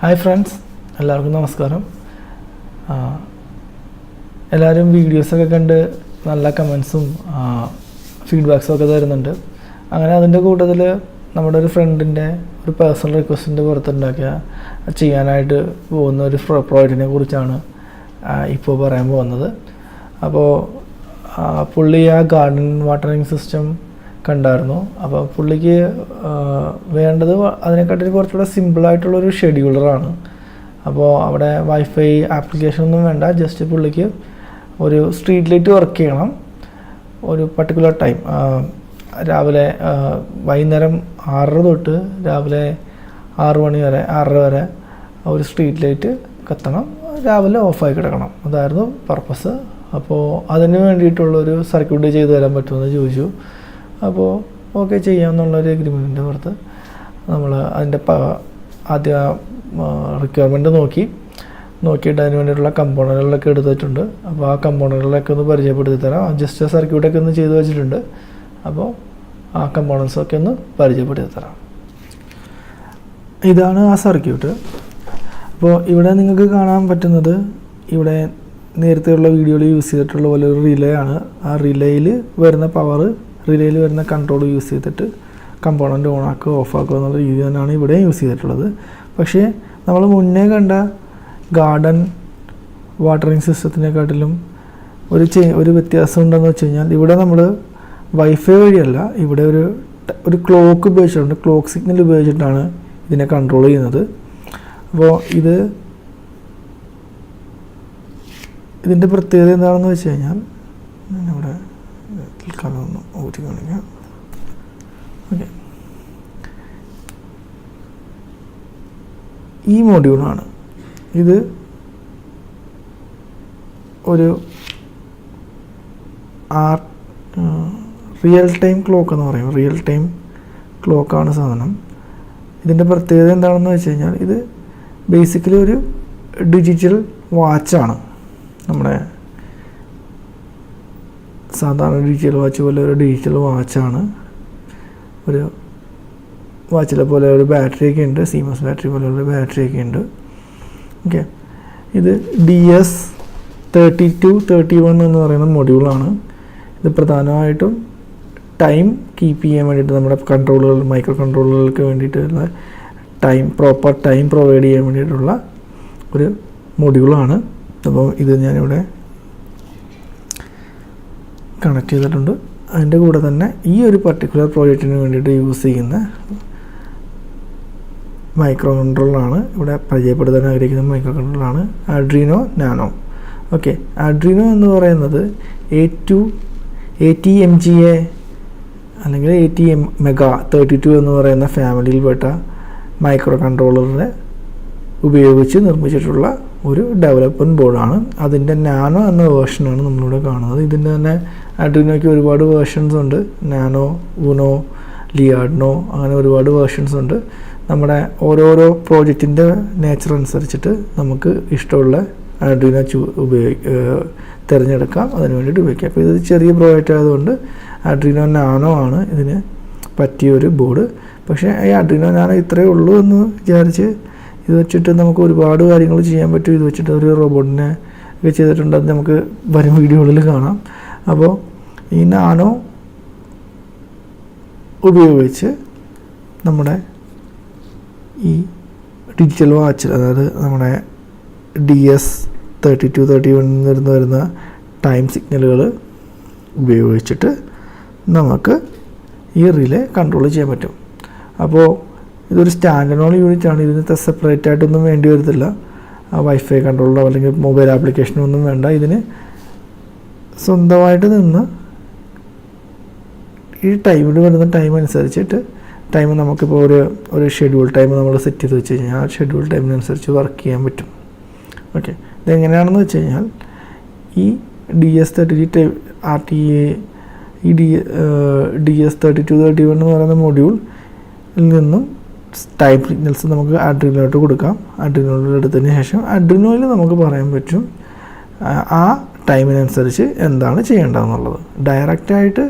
Hi friends, എല്ലാവർക്കും നമസ്കാരം. എല്ലാവരും വീഡിയോസൊക്കെ കണ്ട് നല്ല കമൻസും ഫീഡ്ബാക്സും ഒക്കെ തരുന്നുണ്ട്. അങ്ങനെ അതിൻ്റെ കൂട്ടത്തിൽ നമ്മുടെ ഒരു ഫ്രണ്ടിൻ്റെ ഒരു പേഴ്സണൽ റിക്വസ്റ്റിൻ്റെ പുറത്തുണ്ടാക്കിയ ചെയ്യാനായിട്ട് പോകുന്ന ഒരു പ്രോജക്റ്റിനെ കുറിച്ചാണ് ഇപ്പോൾ പറയാൻ പോകുന്നത്. അപ്പോൾ പുള്ളി ആ ഗാർഡൻ വാട്ടറിങ് സിസ്റ്റം കണ്ടായിരുന്നു. അപ്പോൾ പുള്ളിക്ക് വേണ്ടത് അതിനെക്കാട്ടിൽ കുറച്ചുകൂടെ സിമ്പിളായിട്ടുള്ളൊരു ഷെഡ്യൂളറാണ്. അപ്പോൾ അവിടെ വൈഫൈ ആപ്ലിക്കേഷൻ ഒന്നും വേണ്ട, ജസ്റ്റ് പുള്ളിക്ക് ഒരു സ്ട്രീറ്റ് ലൈറ്റ് വർക്ക് ചെയ്യണം ഒരു പർട്ടിക്കുലർ ടൈം. രാവിലെ വൈകുന്നേരം 6 തൊട്ട് രാവിലെ 6 മണി വരെ 6 വരെ ഒരു സ്ട്രീറ്റ് ലൈറ്റ് കത്തണം, രാവിലെ ഓഫായി കിടക്കണം. അതായിരുന്നു പർപ്പസ്. അപ്പോൾ അതിന് വേണ്ടിയിട്ടുള്ളൊരു സർക്യൂട്ട് ചെയ്തു തരാൻ പറ്റുമെന്ന് ചോദിച്ചു. അപ്പോൾ ഓക്കെ ചെയ്യാമെന്നുള്ളൊരു എഗ്രിമെൻറ്റിൻ്റെ പുറത്ത് നമ്മൾ അതിൻ്റെ ആദ്യ റിക്വയർമെൻറ്റ് നോക്കിയിട്ട് അതിന് വേണ്ടിയിട്ടുള്ള കമ്പോണൻറ്റുകളൊക്കെ എടുത്തിട്ടുണ്ട്. അപ്പോൾ ആ കമ്പോണൻറ്റുകളൊക്കെ ഒന്ന് പരിചയപ്പെടുത്തി തരാം. ജസ്റ്റ് സർക്യൂട്ടൊക്കെ ഒന്ന് ചെയ്ത് വെച്ചിട്ടുണ്ട്. അപ്പോൾ ആ കമ്പോണൻസൊക്കെ ഒന്ന് പരിചയപ്പെടുത്തി തരാം. ഇതാണ് ആ സർക്യൂട്ട്. അപ്പോൾ ഇവിടെ നിങ്ങൾക്ക് കാണാൻ പറ്റുന്നത് ഇവിടെ നേരത്തെയുള്ള വീഡിയോയിൽ യൂസ് ചെയ്തിട്ടുള്ള പോലെ ഒരു റിലേ ആണ്. ആ റിലേയിൽ വരുന്ന പവർ, റിലേയിൽ വരുന്ന കൺട്രോൾ യൂസ് ചെയ്തിട്ട് കമ്പോണൻ്റ് ഓണാക്കുക ഓഫാക്കുക എന്നുള്ള രീതി തന്നെയാണ് ഇവിടെ യൂസ് ചെയ്തിട്ടുള്ളത്. പക്ഷേ നമ്മൾ മുന്നേ കണ്ട ഗാർഡൻ വാട്ടറിങ് സിസ്റ്റത്തിനെക്കാട്ടിലും ഒരു വ്യത്യാസം ഉണ്ടെന്ന് വെച്ച് കഴിഞ്ഞാൽ ഇവിടെ നമ്മൾ വൈഫൈ വഴിയല്ല, ഇവിടെ ഒരു ക്ലോക്ക് ഉപയോഗിച്ചിട്ടുണ്ട്. ക്ലോക്ക് സിഗ്നൽ ഉപയോഗിച്ചിട്ടാണ് ഇതിനെ കൺട്രോൾ ചെയ്യുന്നത്. അപ്പോൾ ഇതിൻ്റെ പ്രത്യേകത എന്താണെന്ന് വെച്ച് കഴിഞ്ഞാൽ ഇവിടെ ഒന്ന് ഊറ്റി കാണിക്കാം. ഓക്കെ, ഈ മൊഡ്യൂളാണ് ഇത്. ഒരു റിയൽ ടൈം ക്ലോക്ക് എന്ന് പറയും. റിയൽ ടൈം ക്ലോക്കാണ് സാധനം. ഇതിൻ്റെ പ്രത്യേകത എന്താണെന്ന് വെച്ച് കഴിഞ്ഞാൽ ഇത് ബേസിക്കലി ഒരു ഡിജിറ്റൽ വാച്ചാണ്. നമ്മുടെ സാധാരണ ഡിജിറ്റൽ വാച്ച് പോലെ ഒരു ഡിജിറ്റൽ വാച്ചാണ്. ഒരു വാച്ചിലെ പോലെ ഒരു ബാറ്ററിയൊക്കെ ഉണ്ട്, സീമസ് ബാറ്ററി പോലെയുള്ള ബാറ്ററിയൊക്കെ ഉണ്ട്. ഓക്കെ, ഇത് DS3231 എന്ന് പറയുന്ന മൊഡ്യൂളാണ്. ഇത് പ്രധാനമായിട്ടും ടൈം കീപ്പ് ചെയ്യാൻ വേണ്ടിയിട്ട് നമ്മുടെ കൺട്രോളുകൾ, മൈക്രോ കൺട്രോളുകൾക്ക് വേണ്ടിയിട്ടുള്ള പ്രോപ്പർ ടൈം പ്രൊവൈഡ് ചെയ്യാൻ വേണ്ടിയിട്ടുള്ള ഒരു മൊഡ്യൂളാണ്. അപ്പോൾ ഇത് ഞാനിവിടെ കണക്ട് ചെയ്തിട്ടുണ്ട്. അതിൻ്റെ കൂടെ തന്നെ ഈ ഒരു പർട്ടിക്കുലർ പ്രോജക്റ്റിന് വേണ്ടിയിട്ട് യൂസ് ചെയ്യുന്ന മൈക്രോ കൺട്രോളറാണ് ഇവിടെ പരിചയപ്പെടുത്താൻ ആഗ്രഹിക്കുന്ന മൈക്രോ കൺട്രോളറാണ് ആർഡ്രീനോ നാനോ. ഓക്കെ, ആർഡ്രീനോ എന്ന് പറയുന്നത് ATMGA അല്ലെങ്കിൽ ATM മെഗാ 32 എന്ന് പറയുന്ന ഫാമിലിയിൽപ്പെട്ട മൈക്രോ കൺട്രോളറിനെ ഉപയോഗിച്ച് നിർമ്മിച്ചിട്ടുള്ള ഒരു ഡെവലപ്മെൻറ്റ് ബോർഡാണ്. അതിൻ്റെ നാനോ എന്ന വേർഷനാണ് നമ്മളിവിടെ കാണുന്നത്. ഇതിൻ്റെ തന്നെ ആർഡ്രീനോയ്ക്ക് ഒരുപാട് വേർഷൻസ് ഉണ്ട്. നാനോ, ഊനോ, ലിയാർഡിനോ, അങ്ങനെ ഒരുപാട് വേർഷൻസ് ഉണ്ട്. നമ്മുടെ ഓരോരോ പ്രോജക്റ്റിൻ്റെ നേച്ചർ അനുസരിച്ചിട്ട് നമുക്ക് ഇഷ്ടമുള്ള ആർഡ്രീനോ തിരഞ്ഞെടുക്കാം, അതിന് വേണ്ടിയിട്ട് ഉപയോഗിക്കാം. അപ്പോൾ ഇത് ചെറിയ പ്രോജക്റ്റ് ആയതുകൊണ്ട് ആർഡ്രീനോ നാനോ ആണ് ഇതിന് പറ്റിയൊരു ബോർഡ്. പക്ഷേ ഈ ആർഡ്രീനോ നാനോ ഇത്രയേ ഉള്ളൂ എന്ന് വിചാരിച്ച് ഇത് വെച്ചിട്ട് നമുക്ക് ഒരുപാട് കാര്യങ്ങൾ ചെയ്യാൻ പറ്റും. ഇത് വെച്ചിട്ട് ഒരു റോബോട്ടിനെ ഒക്കെ ചെയ്തിട്ടുണ്ട്, അത് നമുക്ക് വരും വീഡിയോകളിൽ കാണാം. അപ്പോൾ ഈ നാനോ ഉപയോഗിച്ച് നമ്മുടെ ഈ ഡിജിറ്റൽ വാച്ച്, അതായത് നമ്മുടെ DS3231 വരുന്ന ടൈം സിഗ്നലുകൾ ഉപയോഗിച്ചിട്ട് നമുക്ക് ഈ റിലേ കൺട്രോൾ ചെയ്യാൻ പറ്റും. അപ്പോൾ ഇതൊരു സ്റ്റാൻഡ് അലോൺ യൂണിറ്റ് ആണ്. ഇതിന് സെപ്പറേറ്റ് ആയിട്ടൊന്നും വേണ്ടി വരത്തില്ല. വൈഫൈ കൺട്രോളോ അല്ലെങ്കിൽ മൊബൈൽ ആപ്ലിക്കേഷനോ ഒന്നും വേണ്ട. ഇതിന് സ്വന്തമായിട്ട് നിന്ന് ഈ ടൈമിൽ വരുന്ന ടൈം അനുസരിച്ചിട്ട് ടൈം നമുക്കിപ്പോൾ ഒരു ഷെഡ്യൂൾ ടൈം നമ്മൾ സെറ്റ് ചെയ്ത് വെച്ച് കഴിഞ്ഞാൽ ആ ഷെഡ്യൂൾ ടൈമിനനുസരിച്ച് വർക്ക് ചെയ്യാൻ പറ്റും. ഓക്കെ, ഇതെങ്ങനെയാണെന്ന് വെച്ച് കഴിഞ്ഞാൽ ഈ DS3231 എന്ന് പറയുന്ന മൊഡ്യൂളിൽ നിന്നും ടൈം സിഗ്നൽസ് നമുക്ക് ആർഡ്രീനോയിലോട്ട് കൊടുക്കാം. ആർഡ്രീനോയിൽ എടുത്തതിന് ശേഷം ആർഡ്രീനോയിൽ നമുക്ക് പറയാൻ പറ്റും ആ ടൈമിനനുസരിച്ച് എന്താണ് ചെയ്യേണ്ടതെന്നുള്ളത്. ഡയറക്റ്റായിട്ട്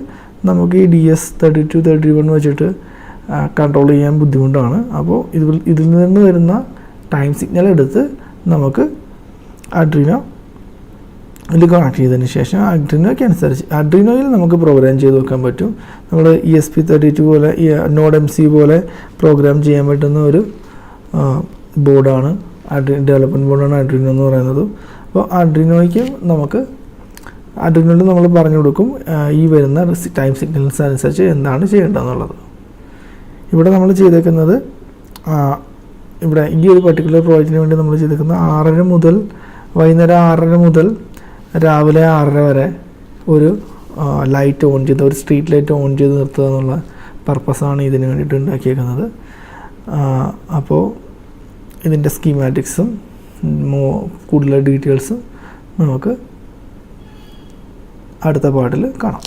നമുക്ക് ഈ DS3231 വെച്ചിട്ട് കൺട്രോൾ ചെയ്യാൻ ബുദ്ധിമുട്ടാണ്. അപ്പോൾ ഇതിൽ നിന്ന് വരുന്ന ടൈം സിഗ്നൽ എടുത്ത് നമുക്ക് അഡ്രീനോ ഇതിൽ കണക്ട് ചെയ്തതിന് ശേഷം അഡ്രീനോയ്ക്ക് അനുസരിച്ച് അഡ്രീനോയിൽ നമുക്ക് പ്രോഗ്രാം ചെയ്ത് വെക്കാൻ പറ്റും. നമ്മൾ ESP32 പോലെ നോഡ് MC പോലെ പ്രോഗ്രാം ചെയ്യാൻ പറ്റുന്ന ഒരു ബോർഡാണ് ഡെവലപ്മെൻറ്റ് ബോർഡാണ് അഡ്രീനോ എന്ന് പറയുന്നത്. അപ്പോൾ അഡ്രീനോയ്ക്ക് അഡ്രീനോയിൽ നമ്മൾ പറഞ്ഞു കൊടുക്കും ഈ വരുന്ന ടൈം സിഗ്നൽസ് അനുസരിച്ച് എന്താണ് ചെയ്യേണ്ടതെന്നുള്ളത്. ഇവിടെ നമ്മൾ ചെയ്തേക്കുന്നത് ഇവിടെ ഈ ഒരു പർട്ടിക്കുലർ പ്രോജക്റ്റിന് വേണ്ടി നമ്മൾ ചെയ്തേക്കുന്നത് 6:30 മുതൽ വൈകുന്നേരം 6:30 മുതൽ രാവിലെ 6:30 വരെ ഒരു ലൈറ്റ് ഓൺ ചെയ്ത് ഒരു സ്ട്രീറ്റ് ലൈറ്റ് ഓൺ ചെയ്ത് നിർത്തുക എന്നുള്ള പർപ്പസാണ് ഇതിന് വേണ്ടിയിട്ട് ഉണ്ടാക്കിയേക്കുന്നത്. അപ്പോൾ ഇതിൻ്റെ സ്കീമാറ്റിക്സും കൂടുതൽ ഡീറ്റെയിൽസും നമുക്ക് അടുത്ത പാർട്ടിൽ കാണാം.